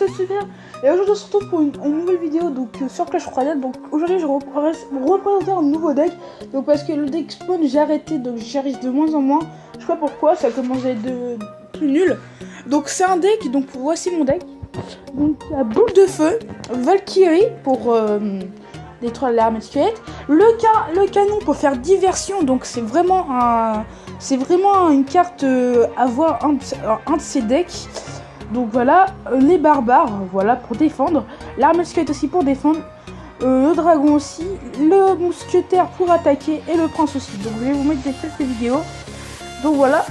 c'est super. Et aujourd'hui on se retrouve pour une nouvelle vidéo donc sur Clash Royale. Donc aujourd'hui je représenter un nouveau deck. Donc parce que le deck spawn j'ai arrêté, donc j'y arrive de moins en moins. Je sais pas pourquoi, ça commence à être plus nul. Donc c'est un deck, donc voici mon deck. Donc la boule de feu, Valkyrie pour détruire l'armée de squelette. Le canon pour faire diversion, donc c'est vraiment une carte à voir un de ces decks. Donc voilà, les barbares, voilà, pour défendre. L'armée de squelette aussi pour défendre. Le dragon aussi. Le mousquetaire pour attaquer. Et le prince aussi. Donc je vais vous mettre quelques vidéos. Donc voilà.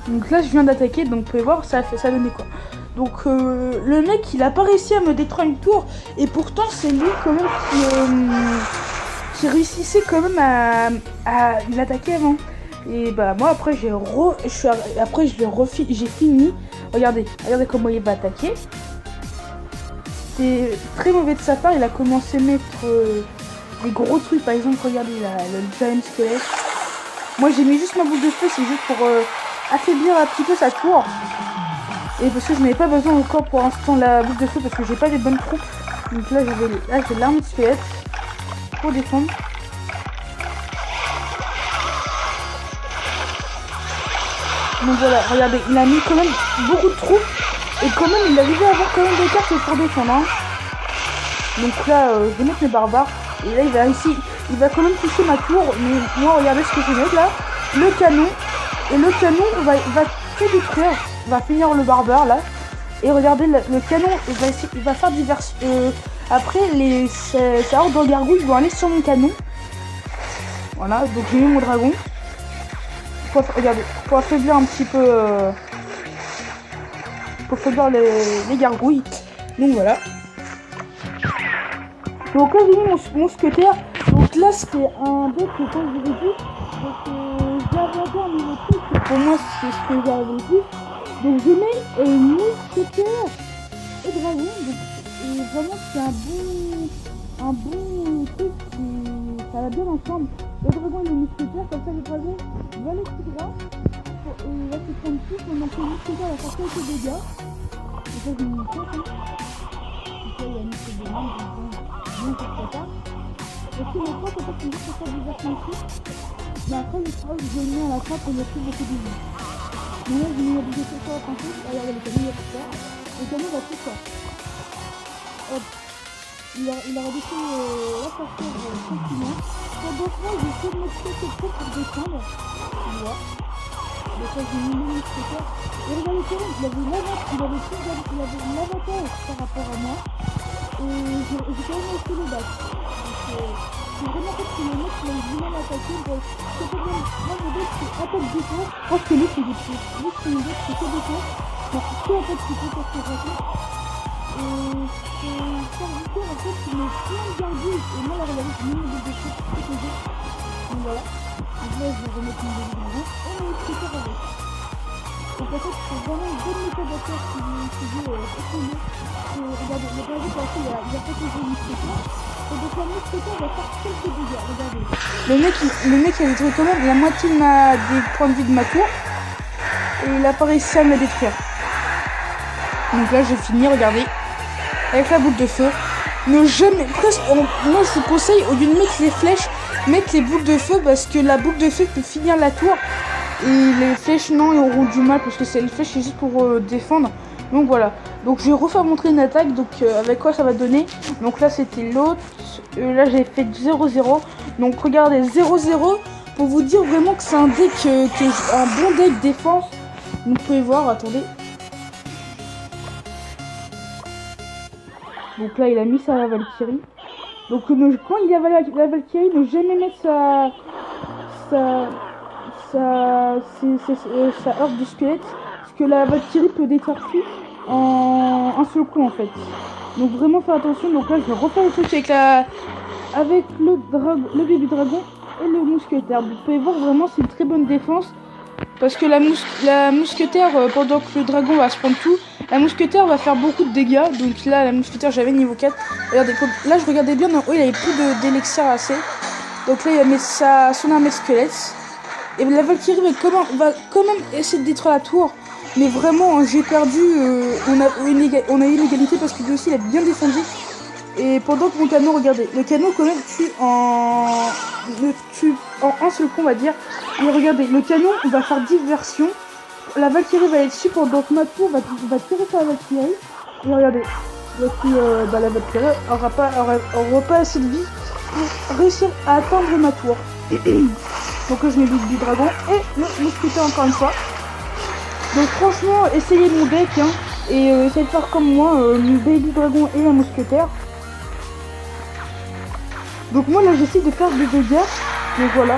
Donc là je viens d'attaquer. Donc vous pouvez voir, ça donnait quoi. Donc le mec il a pas réussi à me détruire une tour. Et pourtant c'est lui quand même qui réussissait quand même à l'attaquer avant. Et bah moi après j'ai fini. Regardez comment il va attaquer. C'est très mauvais de sa part, il a commencé à mettre des gros trucs, par exemple regardez le giant squelette. Moi j'ai mis juste ma boule de feu, c'est juste pour affaiblir un petit peu sa tour. Et parce que je n'avais pas besoin encore pour l'instant la boule de feu parce que j'ai pas les bonnes troupes. Donc là j'ai l'armée de squelette pour défendre. Donc voilà, regardez, il a mis quand même beaucoup de troupes. Et quand même, il arrivait à avoir quand même des cartes pour défendre. Hein. Donc là, je vais mettre mes barbares. Et là, il va quand même toucher ma tour. Mais moi, regardez ce que je vais mettre là. Le canon. Et le canon va tout détruire. Va finir le barbare là. Et regardez, le canon, il va faire diversion. Après, ces hordes de gargouilles vont aller sur mon canon. Voilà, donc j'ai mis mon dragon. Regardez, pour affaiblir un petit peu, pour affaiblir les gargouilles. Donc voilà. Donc là j'ai mis mon mousquetaire. Donc là c'était un deck que quand je vous ai dit, donc j'ai inventé un nouveau truc. Pour moi c'est ce que j'ai inventé. Donc je mets mousquetaire et dragon. Donc et vraiment c'est un bon truc. Ça va bien ensemble. Le dragon et le mousquetaire, comme ça le dragon va aller tout droit. Il va se prendre tout pendant que le mousquetaire va faire quelques dégâts. Et ça, j'ai mis une tête. Donc là, il y a une tête de main, donc pourquoi pas. Et puis le point, peut-être qu'on dit que ça diversion aussi. Mais après, je le mets à la fin pour ne plus beaucoup de vie. Donc là, j'ai mis la boule de feu sur la princesse. Regardez, le canon, il va tout faire. Le canon va tout faire. Hop. Il a redescendu la partie tranquillement. Pendant que moi, j'ai essayé de mettre quelques trucs pour descendre. Tu vois. Donc là, j'ai mis mon mousquetaire. Et regardez, il avait une avantage par rapport à moi. Et j'ai quand même essayé le bac. Donc c'est vraiment fait que le mec il a du mal à attaquer. Donc c'est pas bien. Moi, mon deck c'est attaque défense. Je pense que lui, c'est des trucs. Lui, c'est mon deck, c'est que défense. Donc que attaque défense parce que j'attaque. Et serviteur en fait il met plein de gargouilles et moi là regardez j'ai mis mon boule de feu donc voilà. Donc là je vais remettre mon boule de dragon et mon mousquetaire avec. Donc en fait c'est vraiment une bonne méthode à faire si vous essayez regardez le dragon pour l'instant il a protégé le mousquetaire. Et donc la mousquetaire va faire quelques dégâts, regardez. Le mec il a détruit quand même la moitié des points de vie de ma tour. Et il a pas réussi à me détruire. Donc là j'ai fini, regardez. Avec la boule de feu, ne jamais, presque, moi je vous conseille au lieu de mettre les flèches, mettre les boules de feu parce que la boule de feu peut finir la tour et les flèches non ils auront du mal parce que c'est les flèches c'est juste pour défendre. Donc voilà, donc je vais refaire montrer une attaque donc avec quoi ça va donner. Donc là c'était l'autre, là j'ai fait 0-0, donc regardez 0-0 pour vous dire vraiment que c'est un deck un bon deck défense. Donc vous pouvez voir, attendez. Donc là il a mis ça à la Valkyrie. Donc quand il y a la Valkyrie, ne jamais mettre sa horde de squelette. Parce que la Valkyrie peut détruire tout en un seul coup en fait. Donc vraiment faire attention. Donc là je vais refaire le truc avec le bébé dragon et le mousquetaire. Vous pouvez voir vraiment c'est une très bonne défense. Parce que la mousquetaire, pendant que le dragon va se prendre tout, la mousquetaire va faire beaucoup de dégâts. Donc là, la mousquetaire, j'avais niveau 4. Regardez, là, je regardais bien, en haut, il avait plus d'élixir assez. Donc là, il va mettre son armée de squelette. Et la Valkyrie va quand même essayer de détruire la tour. Mais vraiment, j'ai perdu. On a eu une égalité parce que lui aussi, il a bien défendu. Et pendant que mon canon, regardez, le canon quand même tue en un seul coup, on va dire. Et regardez, le canon, on va faire diversion. La Valkyrie va être dessus pendant que ma tour va tirer sur la Valkyrie. Et regardez, voici la Valkyrie aura pas assez de vie pour réussir à atteindre ma tour. Donc là, je mets du dragon et le mousquetaire encore une fois. Donc franchement, essayez mon deck hein, et essayez de faire comme moi, le baby dragon et un mousquetaire. Donc moi là j'essaie de faire des dégâts, donc voilà.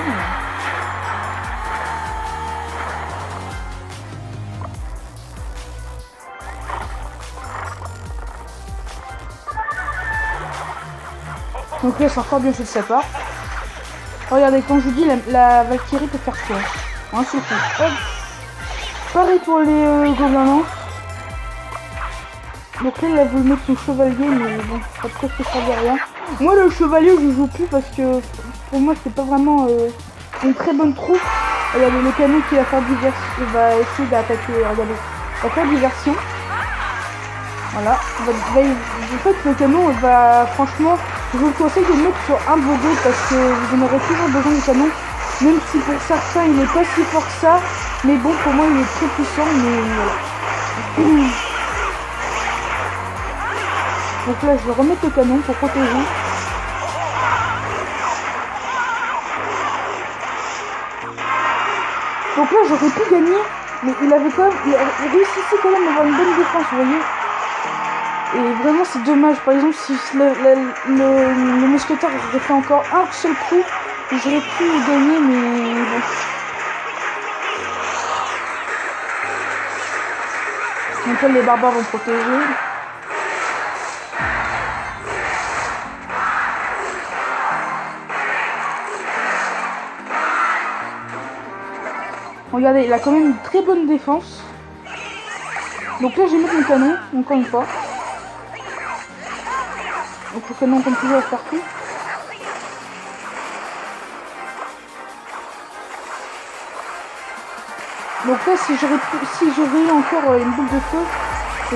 Donc là c'est encore bien fait de sa part. Regardez, quand je vous dis la Valkyrie peut faire quoi hein, c'est tout. Hop. Pareil pour les gobelins. Donc là, il a voulu mettre son chevalier, mais bon, après ça servait à rien. Moi, le chevalier, je joue plus parce que pour moi, c'est pas vraiment une très bonne troupe. Regardez, le canon qui va faire diversion, il va essayer d'attaquer. Regardez, il va faire diversion. Voilà. En fait, le canon va, franchement, je vous conseille de le mettre sur un de vos deux parce que vous en aurez toujours besoin du canon. Même si pour certains, il n'est pas si fort que ça. Mais bon, pour moi, il est très puissant, mais voilà. Donc là, je vais remettre le canon pour protéger. Donc là, j'aurais pu gagner, mais il réussissait quand même à avoir une bonne défense, vous voyez. Et vraiment, c'est dommage. Par exemple, si le mousquetaire aurait fait encore un seul coup, j'aurais pu gagner, mais bon. Donc là, les barbares vont protéger. Regardez, il a quand même une très bonne défense. Donc là, je vais mettre mon canon, encore une fois. Donc le canon, comme toujours, va faire tout. Donc là, si j'aurais eu encore une boule de feu,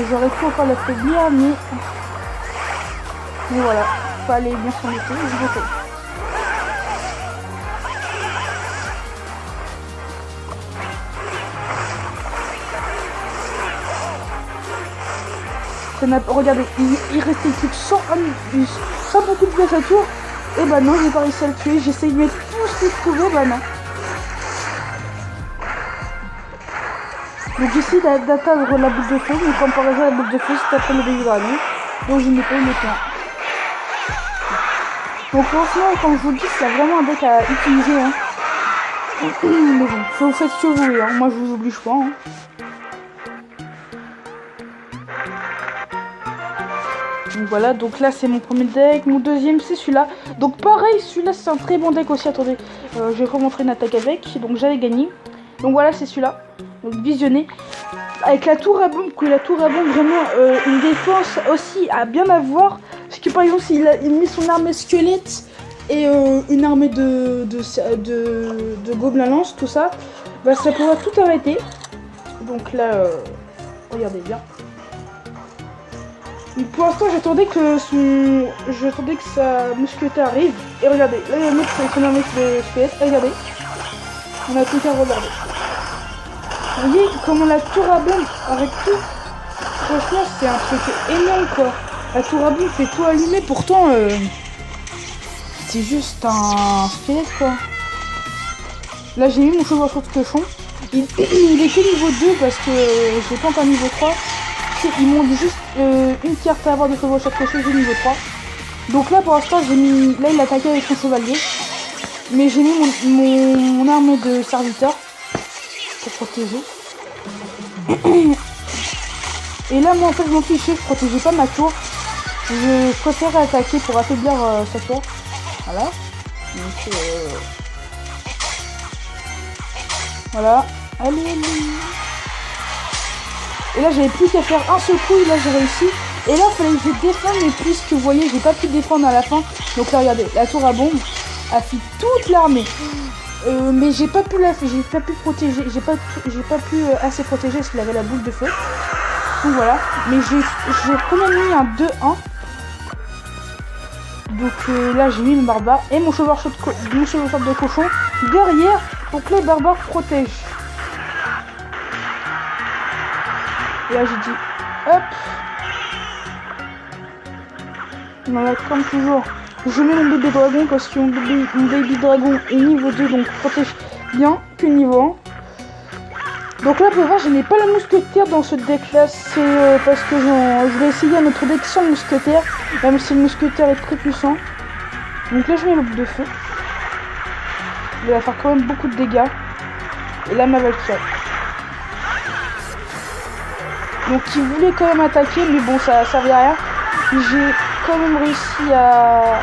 j'aurais pu encore l'affaiblir, mais voilà, fallait bien s'en laisser, je l'ai fait. Regardez, il restait plus que 100 beaucoup de pièces à tour. Et bah non, j'ai pas réussi à le tuer. J'ai essayé de mettre tout ce que je pouvais, bah non. Donc j'essaie d'atteindre la boule de feu, mais comme par exemple la boule de feu, c'est après le baby dragon. Donc je n'ai pas eu le temps. Donc franchement, quand je vous dis, c'est vraiment un deck à utiliser. Hein. Mais bon, vous faites ce que vous voulez. Hein. Moi, je vous oblige pas. Hein. Donc voilà, donc là c'est mon premier deck, mon deuxième c'est celui-là. Donc pareil, celui-là c'est un très bon deck aussi, attendez, je vais remontrer une attaque avec, donc j'avais gagné. Donc voilà, c'est celui-là, donc visionné. Avec la tour à bombe, vraiment une défense aussi à bien avoir. Parce que par exemple, s'il met son armée squelette et une armée de gobelins lance, tout ça, bah ça pourra tout arrêter. Donc là, regardez bien. Pour l'instant, j'attendais que sa mousquetaire arrive. Et regardez, là il y a un autre son armée de squelette. Regardez, on a tout qu'à regarder. Vous voyez comment la tour à bombe arrête tout. Franchement, c'est un truc énorme quoi. La tour à bombe fait tout allumer, pourtant c'est juste un squelette quoi. Là j'ai mis mon chevaucheur de cochon. Il est que niveau 2 parce que j'ai pas encore niveau 3. Il monte juste une carte à avoir de chevaucheur de cochon, j'ai niveau 3. Donc là pour l'instant j'ai mis. Là il attaquait avec son chevalier. Mais j'ai mis mon arme de serviteur pour protéger. Et là moi en fait je m'en fichais, je protégeais pas ma tour. Je préfère attaquer pour affaiblir sa tour. Voilà. Donc voilà. Allez. Et là j'avais plus qu'à faire un seul coup et là j'ai réussi. Et là il fallait que je défende, mais puisque vous voyez j'ai pas pu défendre à la fin. Donc là regardez, la tour à bombe a fait toute l'armée. Mais j'ai pas pu protéger, j'ai pas pu assez protéger parce qu'il avait la boule de feu. Donc voilà, mais j'ai quand même mis un 2-1. Donc là j'ai mis le barbare et mon chevaucheur de cochon derrière. Donc les barbares protègent. Et là j'ai dit hop. Voilà, comme toujours, je mets mon bébé dragon parce que mon baby dragon est niveau 2, donc protège bien que niveau 1. Donc là, vous pouvez voir, je n'ai pas le mousquetaire dans ce deck là, c'est parce que je vais essayer un autre deck sans mousquetaire, même si le mousquetaire est très puissant. Donc là, je mets le bout de feu. Il va faire quand même beaucoup de dégâts. Et là, ma Valkyrie. Donc il voulait quand même attaquer, mais bon, ça servait à rien. J'ai quand même réussi à...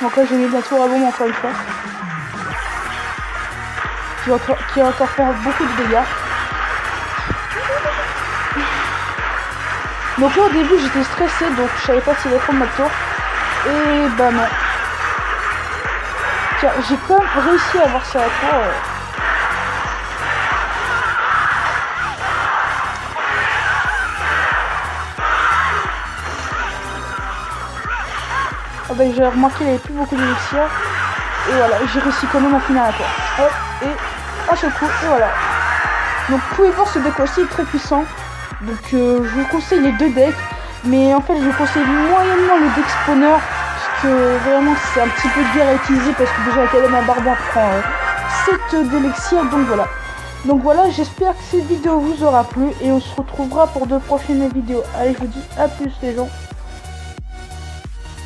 Donc là, j'ai mis de la tour à bombe encore une fois. Qui va encore faire beaucoup de dégâts. Donc là, au début, j'étais stressé, donc je savais pas s'il allait prendre ma tour. Et bah non. Tiens, j'ai quand même réussi à avoir ça à tour. Ah bah, j'ai remarqué qu'il n'y avait plus beaucoup d'élixir. Et voilà, j'ai réussi quand même à finir la tour. Hop, et à ce coup, et voilà. Donc vous pouvez voir, ce deck aussi est très puissant. Donc je vous conseille les deux decks. Mais en fait, je vous conseille moyennement le deck spawner. Parce que vraiment, c'est un petit peu dur à utiliser. Parce que déjà, quand même, un barbare prend 7 d'élixir. Donc voilà, j'espère que cette vidéo vous aura plu. Et on se retrouvera pour de prochaines vidéos. Allez, je vous dis à plus les gens.